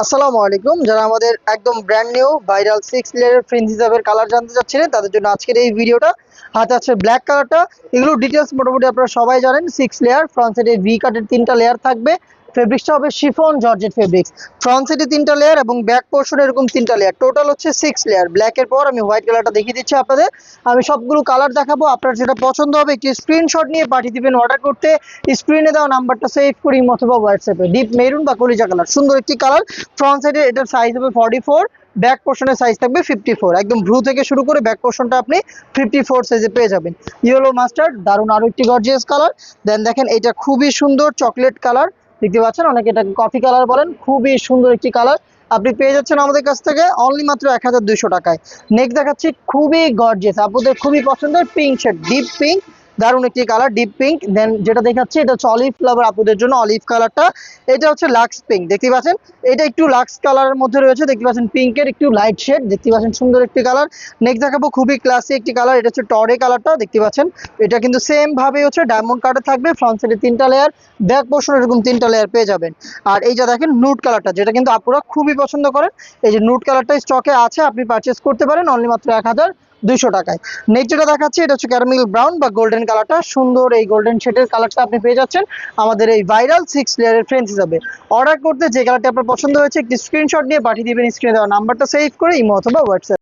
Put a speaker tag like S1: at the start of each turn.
S1: আসসালামু আলাইকুম। যারা আমাদের একদম ব্র্যান্ড নিউ ভাইরাল 6 লেয়ারের ফ্রিঞ্জ হিসাবের কালার জানতে চাচ্ছিলেন তাদের জন্য আজকের এই ভিডিওটা। হাতে আছে ব্ল্যাক কালারটা। এগুলো ডিটেলস মোটামুটি আপনারা সবাই জানেন। 6 লেয়ার, ফ্রন্ট সাইডে ভি কাটের 3টা লেয়ার থাকবে। ফেব্রিক্সটা হবে শিফন জর্জেট ফেব্রিক্স। ফ্রন্ট সাইডে 3টা লেয়ার এবং ব্যাক পোর্শনে এরকম 3টা লেয়ার, টোটাল হচ্ছে 6 লেয়ার। ব্ল্যাকের পর আমি হোয়াইট কালারটা দেখিয়ে দিচ্ছি আপনাদের। আমি সবগুলো কালার দেখাবো, আপনার যেটা পছন্দ হবে একটি স্ক্রিনশট নিয়ে পাঠিয়ে দিবেন অর্ডার করতে। স্ক্রিনে দেওয়া নাম্বারটা সেভ করি অথবা হোয়াটসঅ্যাপে। ডিপ মেরুন বা কলিজা কালার, সুন্দর একটি কালার। ফ্রন্ট সাইডে এটার সাইজ হবে 44, ব্যাক পোর্শনের সাইজ থাকবে 54। একদম ভ্রু থেকে শুরু করে ব্যাক পোর্শনটা আপনি 54 সাইজে পেয়ে যাবেন। ইয়েলো মাস্টার্ড, দারুণ আরো একটি গর্জিয়াস কালার। দেন দেখেন এটা খুবই সুন্দর চকলেট কালার, দেখতে পাচ্ছেন, অনেকে এটাকে কফি কালার বলেন। খুবই সুন্দর একটি কালার আপনি পেয়ে যাচ্ছেন আমাদের কাছ থেকে অনলি মাত্র 1200 টাকায়। নেক্সট দেখাচ্ছি খুবই গর্জিয়াস, আপনাদের খুবই পছন্দের পিঙ্ক শেড, ডিপ পিঙ্ক, দারুণ একটি কালার ডিপ পিঙ্ক। দেন যেটা দেখাচ্ছি এটা হচ্ছে অলিভ ফ্লাওয়ার, আপনাদের জন্য অলিভ কালারটা। এটা হচ্ছে লাক্স পিঙ্ক, দেখতে পাচ্ছেন, এটা একটু লাক্স কালারের মধ্যে রয়েছে, দেখতে পাচ্ছেন পিঙ্কের একটু লাইট শেড, দেখতে পাচ্ছেন সুন্দর একটি কালার। নেক্সট দেখাবো খুবই ক্লাসি একটি কালার, এটা হচ্ছে টরে কালারটা, দেখতে পাচ্ছেন। এটা কিন্তু সেম ভাবে হচ্ছে ডায়মন্ড কাটে থাকবে, ফ্রন্ট সাইডে 3টা লেয়ার, ব্যাক পোর্শন এরকম 3টা লেয়ার পেয়ে যাবেন। আর এই যে দেখেন নুট কালারটা, যেটা কিন্তু আপুরা খুবই পছন্দ করেন। এই যে নুট কালারটা স্টকে আছে, আপনি পারচেস করতে পারেন অনলি মাত্র 1200 টাকায়। নেক্সট যেটা দেখাচ্ছি এটা হচ্ছে ক্যারামেল ব্রাউন বা গোল্ডেন কালারটা, সুন্দর এই গোল্ডেন শেডের কালারটা আপনি পেয়ে যাচ্ছেন আমাদের এই ভাইরাল 6 লেয়ারের ফ্রেন্ডস হিসাবে। অর্ডার করতে যে কালারটি আপনার পছন্দ হয়েছে একটি স্ক্রিনশট নিয়ে পাঠিয়ে দিবেন স্ক্রিনে দেওয়া নাম্বারটা সেভ করে ইমো অথবা হোয়াটসঅ্যাপ।